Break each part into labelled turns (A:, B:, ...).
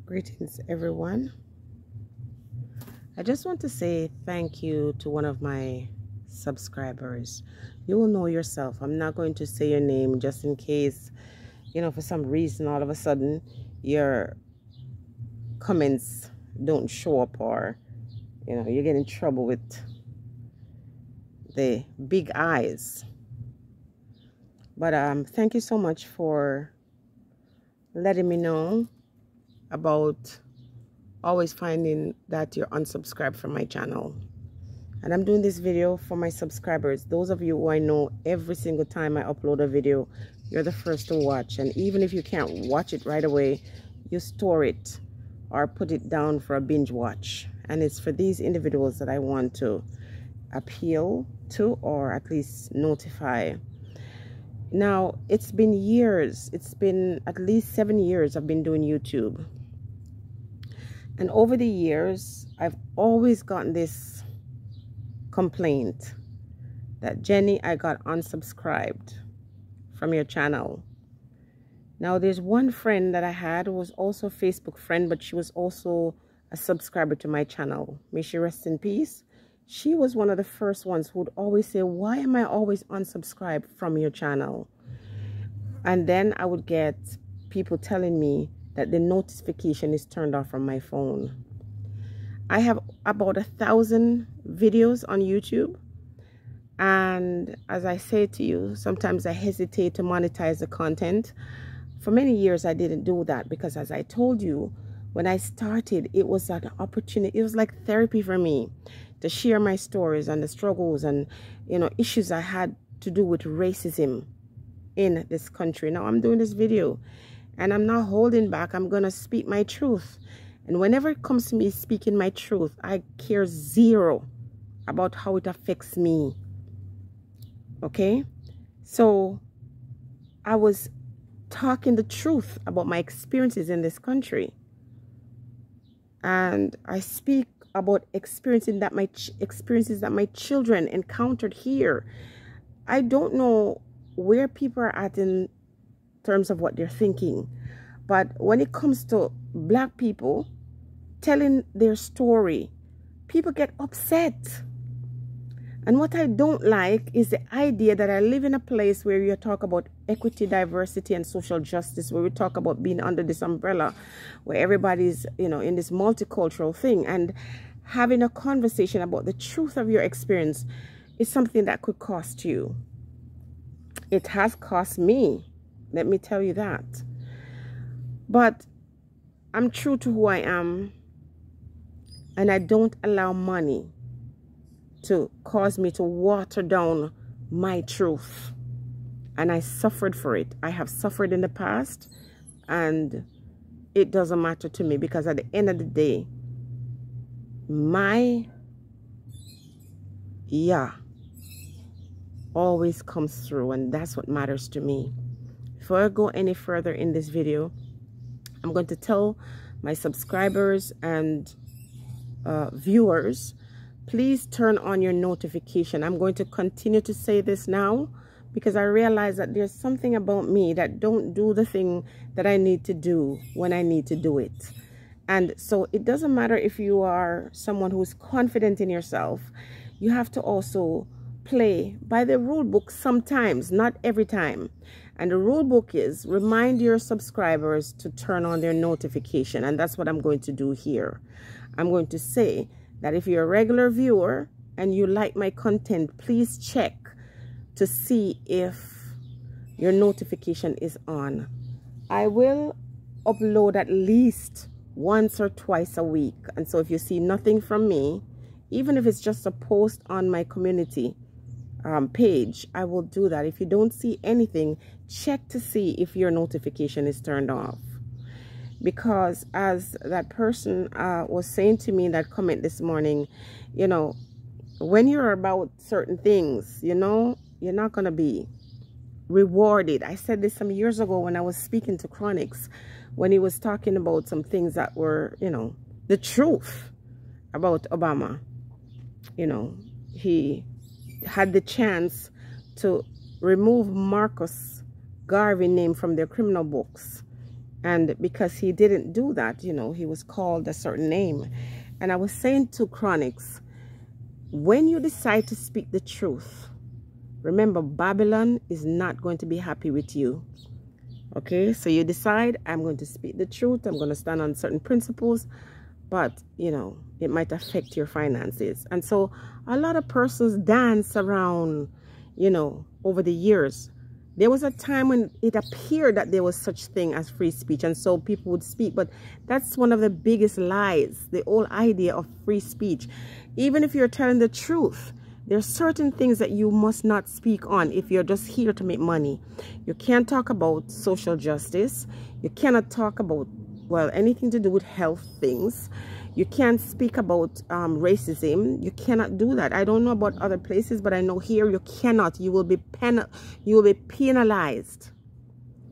A: Greetings, everyone. I just want to say thank you to one of my subscribers. You will know yourself. I'm not going to say your name just in case, for some reason, all of a sudden, your comments don't show up, or, you get in trouble with the big eyes. But thank you so much for letting me know about always finding that you're unsubscribed from my channel. And I'm doing this video for my subscribers, those of you who I know every single time I upload a video, you're the first to watch. And even if you can't watch it right away, you store it or put it down for a binge watch. And it's for these individuals that I want to appeal to, or at least notify. Now, it's been years. It's been at least 7 years I've been doing YouTube. And over the years, I've always gotten this complaint that, Jenny, I got unsubscribed from your channel. Now, there's one friend that I had who was also a Facebook friend, but she was also a subscriber to my channel. May she rest in peace. She was one of the first ones who would always say, why am I always unsubscribed from your channel? And then I would get people telling me that the notification is turned off from my phone. I have about 1,000 videos on YouTube. And as I say to you, sometimes I hesitate to monetize the content. For many years, I didn't do that because, as I told you, when I started, it was an opportunity. It was like therapy for me to share my stories and the struggles and, issues I had to do with racism in this country. Now I'm doing this video and I'm not holding back. I'm going to speak my truth. And whenever it comes to me speaking my truth, I care zero about how it affects me. Okay? So I was talking the truth about my experiences in this country. And I speak about experiences that my children encountered here. I don't know where people are at in terms of what they're thinking, but when it comes to black people telling their story, people get upset. And what I don't like is the idea that I live in a place where you talk about equity, diversity, and social justice, where we talk about being under this umbrella, where everybody's, in this multicultural thing, and having a conversation about the truth of your experience is something that could cost you. It has cost me. Let me tell you that. But I'm true to who I am, and I don't allow money to cause me to water down my truth. And I suffered for it. I have suffered in the past, and it doesn't matter to me, because at the end of the day, my always comes through, and that's what matters to me. Before I go any further in this video, I'm going to tell my subscribers and viewers, please turn on your notification. I'm going to continue to say this now because I realize that there's something about me that don't do the thing that I need to do when I need to do it. And so it doesn't matter if you are someone who's confident in yourself. You have to also play by the rule book sometimes, not every time. And the rule book is remind your subscribers to turn on their notification. And that's what I'm going to do here. I'm going to say that if you're a regular viewer and you like my content, please check to see if your notification is on. I will upload at least once or twice a week. And so if you see nothing from me, even if it's just a post on my community page, I will do that. If you don't see anything, check to see if your notification is turned off. Because as that person was saying to me in that comment this morning, when you're about certain things, you're not going to be rewarded. I said this some years ago when I was speaking to Chronix, when he was talking about some things that were, the truth about Obama. He had the chance to remove Marcus Garvey name from their criminal books. And because he didn't do that, you know, he was called a certain name. And I was saying to Chronix, when you decide to speak the truth, remember, Babylon is not going to be happy with you. Okay, so you decide, I'm going to speak the truth, I'm going to stand on certain principles, but, you know, it might affect your finances. And so a lot of persons dance around, you know, over the years. There was a time when it appeared that there was such thing as free speech, and so people would speak. But that's one of the biggest lies, the whole idea of free speech. Even if you're telling the truth, there are certain things that you must not speak on if you're just here to make money. You can't talk about social justice. You cannot talk about, well, anything to do with health things. You can't speak about racism. You cannot do that. I don't know about other places, but I know here you cannot. You will be penalized.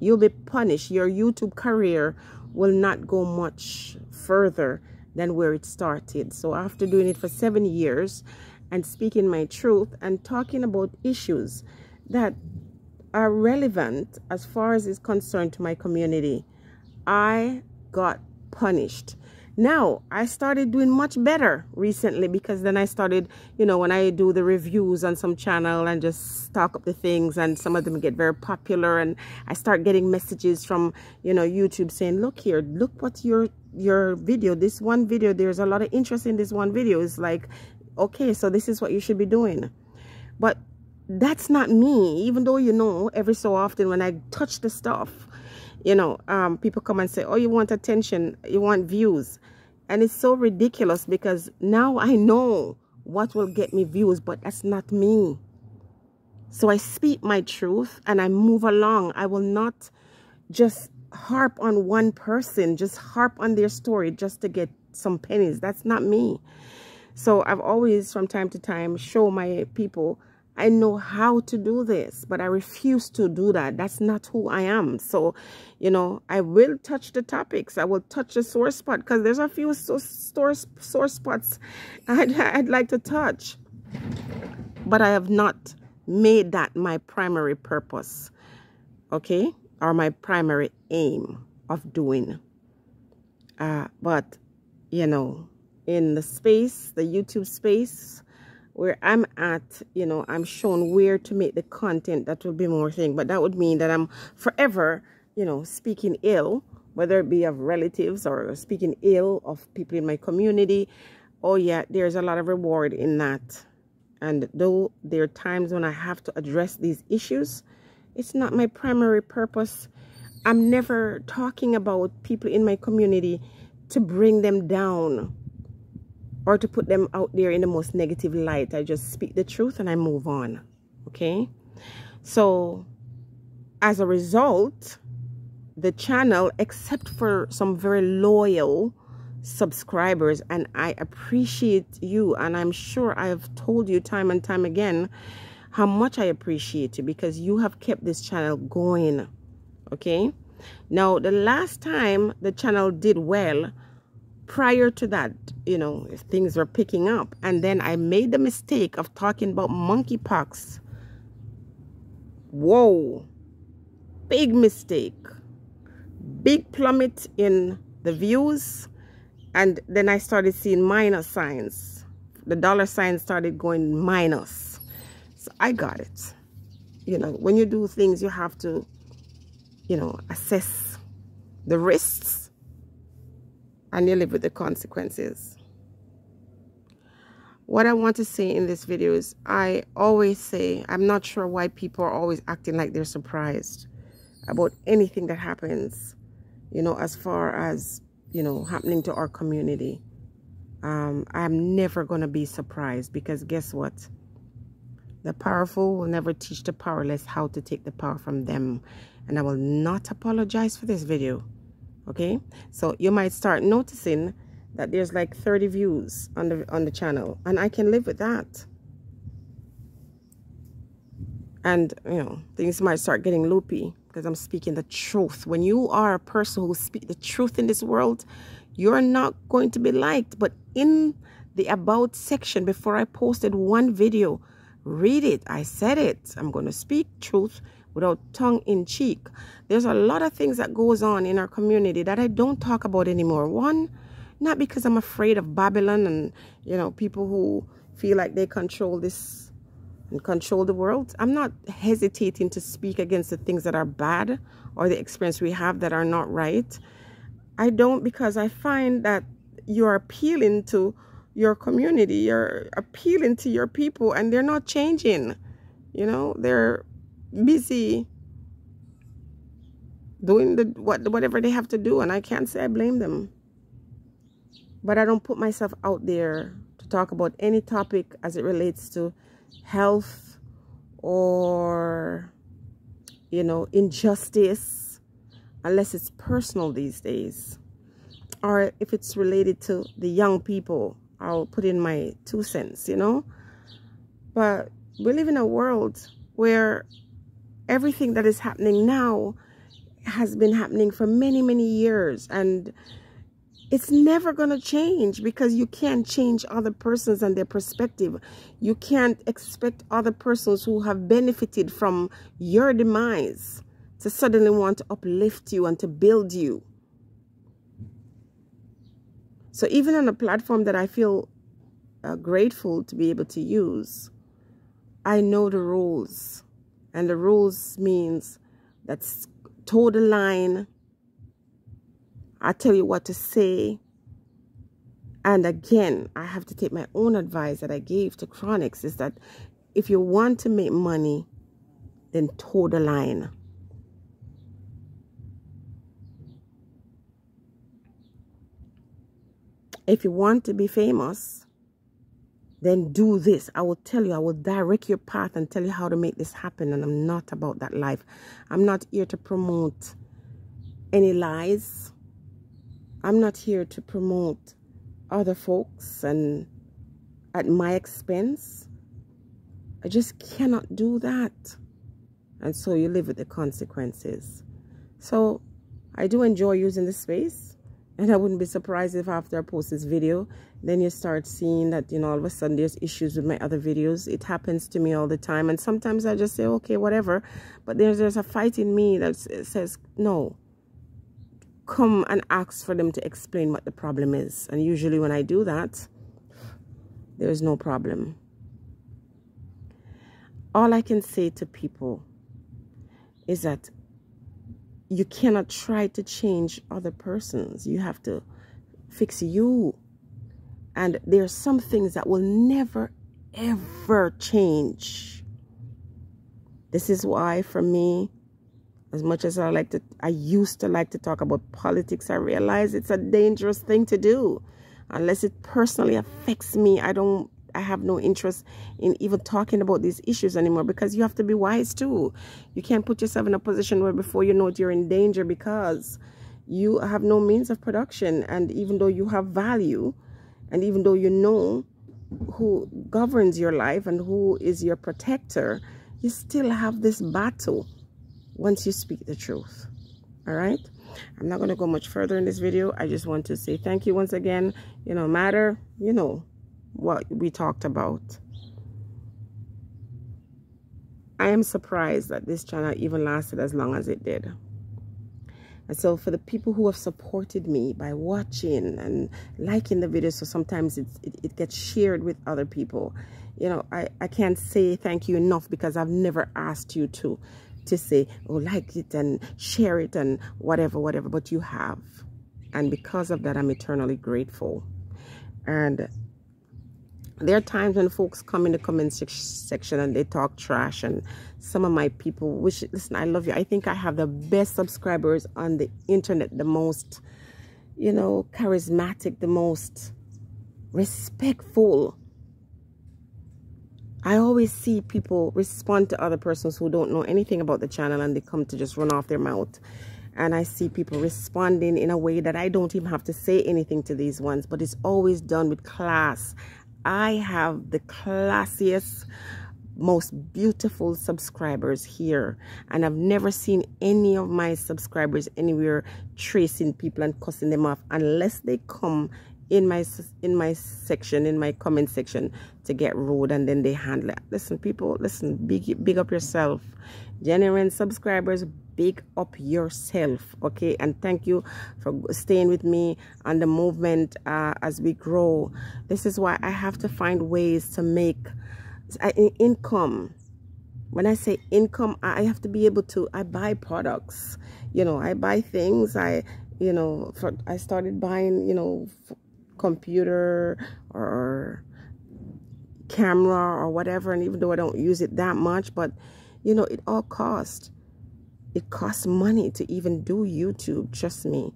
A: You'll be punished. Your YouTube career will not go much further than where it started. So after doing it for 7 years and speaking my truth and talking about issues that are relevant as far as is concerned to my community, I got punished. Now, I started doing much better recently, because then I started, you know, when I do the reviews on some channel and just talk up the things, and some of them get very popular, and I start getting messages from, you know, YouTube saying, look here, look what your video, this one video, there's a lot of interest in this one video. It's like, okay, so this is what you should be doing. But that's not me, even though, you know, every so often when I touch the stuff, you know, people come and say, oh, you want attention, you want views. And it's so ridiculous, because now I know what will get me views, but that's not me. So I speak my truth and I move along. I will not just harp on one person, just harp on their story just to get some pennies. That's not me. So I've always, from time to time, show my people, I know how to do this, but I refuse to do that. That's not who I am. So, you know, I will touch the topics. I will touch the sore spot, because there's a few sore spots I'd like to touch. But I have not made that my primary purpose, okay, or my primary aim of doing. But, you know, in the space, the YouTube space, where I'm at, you know, I'm shown where to make the content that will be more thing. But that would mean that I'm forever, you know, speaking ill, whether it be of relatives or speaking ill of people in my community. Oh yeah, there's a lot of reward in that. And though there are times when I have to address these issues, it's not my primary purpose. I'm never talking about people in my community to bring them down or to put them out there in the most negative light. I just speak the truth and I move on. Okay? So, as a result, the channel, except for some very loyal subscribers, and I appreciate you, and I'm sure I have told you time and time again how much I appreciate you, because you have kept this channel going. Okay? Now, the last time the channel did well, prior to that, you know, things were picking up, and then I made the mistake of talking about monkeypox. Whoa, big mistake, big plummet in the views, and then I started seeing minus signs. The dollar sign started going minus. So I got it. You know, when you do things, you have to, you know, assess the risks, and you live with the consequences. What I want to say in this video is, I always say, I'm not sure why people are always acting like they're surprised about anything that happens, you know, as far as, you know, happening to our community. I'm never going to be surprised, because guess what? The powerful will never teach the powerless how to take the power from them. And I will not apologize for this video. Okay, so you might start noticing that there's like 30 views on the channel, and I can live with that. And, you know, things might start getting loopy because I'm speaking the truth. When you are a person who speaks the truth in this world, you're not going to be liked. But in the about section, before I posted one video, read it. I said it. I'm going to speak truth, without tongue in cheek. There's a lot of things that goes on in our community that I don't talk about anymore. One, not because I'm afraid of Babylon and, you know, people who feel like they control this and control the world. I'm not hesitating to speak against the things that are bad or the experience we have that are not right. I don't, because I find that you're appealing to your community, you're appealing to your people, and they're not changing. You know, they're busy doing whatever they have to do, and I can't say I blame them. But I don't put myself out there to talk about any topic as it relates to health or, you know, injustice, unless it's personal these days. Or if it's related to the young people, I'll put in my 2 cents, you know. But we live in a world where everything that is happening now has been happening for many, many years. And it's never going to change, because you can't change other persons and their perspective. You can't expect other persons who have benefited from your demise to suddenly want to uplift you and to build you. So even on a platform that I feel grateful to be able to use, I know the rules. And the rules means that's toe the line. I tell you what to say. And again, I have to take my own advice that I gave to Chronixx, is that if you want to make money, then toe the line. If you want to be famous, then do this. I will tell you, I will direct your path and tell you how to make this happen. And I'm not about that life. I'm not here to promote any lies. I'm not here to promote other folks and at my expense. I just cannot do that. And so you live with the consequences. So I do enjoy using this space. And I wouldn't be surprised if after I post this video, then you start seeing that, you know, all of a sudden there's issues with my other videos. It happens to me all the time. And sometimes I just say, okay, whatever. But there's a fight in me that says, no, come and ask for them to explain what the problem is. And usually when I do that, there's no problem. All I can say to people is that you cannot try to change other persons. You have to fix you. And there are some things that will never, ever change. This is why, for me, as much as I used to like to talk about politics, I realize it's a dangerous thing to do. Unless it personally affects me, I have no interest in even talking about these issues anymore, because you have to be wise too. You can't put yourself in a position where before you know it, you're in danger because you have no means of production. And even though you have value, and even though you know who governs your life and who is your protector, you still have this battle once you speak the truth. All right? I'm not going to go much further in this video. I just want to say thank you once again. You know, matter, you know, what we talked about. I am surprised that this channel even lasted as long as it did. And so for the people who have supported me by watching and liking the video, so sometimes it gets shared with other people, you know, I can't say thank you enough, because I've never asked you to say, oh, like it and share it and whatever, but you have. And because of that, I'm eternally grateful. And there are times when folks come in the comment section and they talk trash, and some of my people, which, listen, I love you. I think I have the best subscribers on the internet, the most, you know, charismatic, the most respectful. I always see people respond to other persons who don't know anything about the channel, and they come to just run off their mouth. And I see people responding in a way that I don't even have to say anything to these ones, but it's always done with class. I have the classiest, most beautiful subscribers here, and I've never seen any of my subscribers anywhere tracing people and cussing them off, unless they come in my section, in my comment section, to get rude, and then they handle it. Listen, people, listen, big up yourself. Genuine subscribers, big up yourself, okay? And thank you for staying with me on the movement as we grow. This is why I have to find ways to make income. When I say income, I have to be able to, I buy products, you know, I buy things. I started buying, you know, computer or camera or whatever, and even though I don't use it that much, but you know, it all costs. It costs money to even do YouTube, trust me.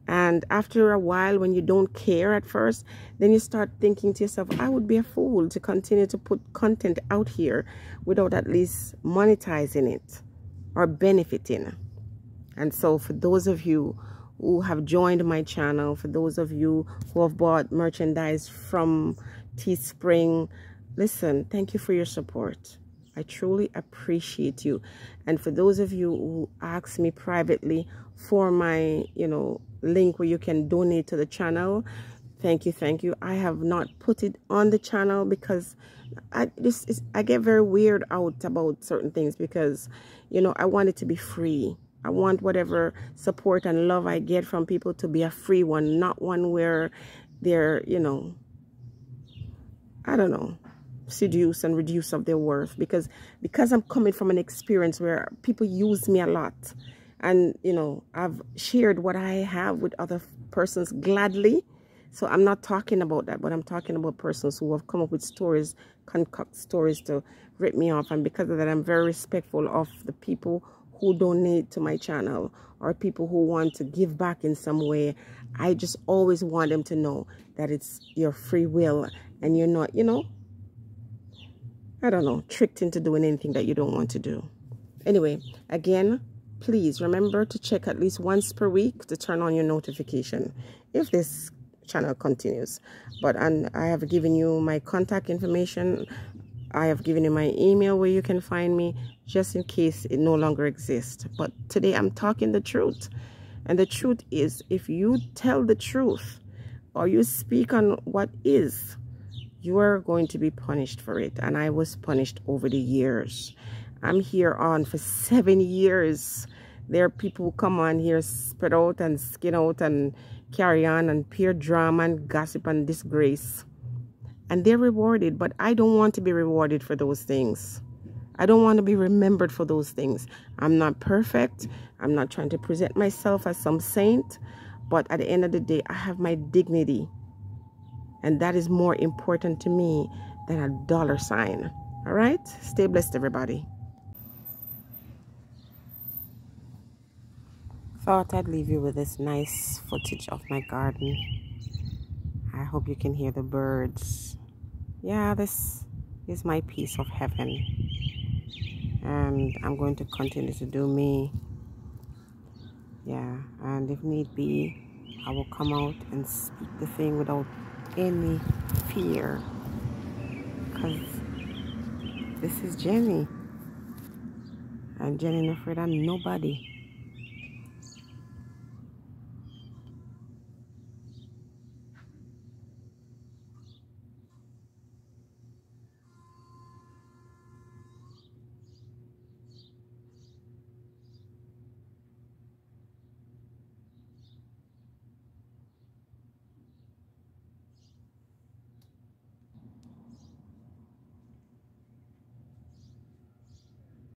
A: And after a while, when you don't care at first, then you start thinking to yourself, I would be a fool to continue to put content out here without at least monetizing it or benefiting. And so for those of you who have joined my channel, for those of you who have bought merchandise from Teespring, listen, thank you for your support. I truly appreciate you. And for those of you who ask me privately for my, you know, link where you can donate to the channel, thank you. I have not put it on the channel because I get very weird out about certain things, because, you know, I want it to be free. I want whatever support and love I get from people to be a free one, not one where they're, you know, I don't know, seduce and reduce of their worth, because I'm coming from an experience where people use me a lot, and you know, I've shared what I have with other persons gladly. So I'm not talking about that, but I'm talking about persons who have come up with stories, concoct stories to rip me off. And because of that, I'm very respectful of the people who donate to my channel or people who want to give back in some way. I just always want them to know that it's your free will and you're not, you know, I don't know, tricked into doing anything that you don't want to do. Anyway, again, please remember to check at least once per week to turn on your notification if this channel continues. But I have given you my contact information. I have given you my email where you can find me, just in case it no longer exists. But today I'm talking the truth. And the truth is, if you tell the truth or you speak on what is, you are going to be punished for it. And I was punished over the years. I'm here on for 7 years. There are people who come on here, spread out and skin out and carry on and peer drama and gossip and disgrace. And they're rewarded, but I don't want to be rewarded for those things. I don't want to be remembered for those things. I'm not perfect. I'm not trying to present myself as some saint. But at the end of the day, I have my dignity. And that is more important to me than a dollar sign. All right? Stay blessed, everybody. Thought I'd leave you with this nice footage of my garden. I hope you can hear the birds. Yeah, this is my piece of heaven. And I'm going to continue to do me. Yeah, and if need be, I will come out and speak the thing without any fear, because this is Jenny, and Jenny not afraid of nobody.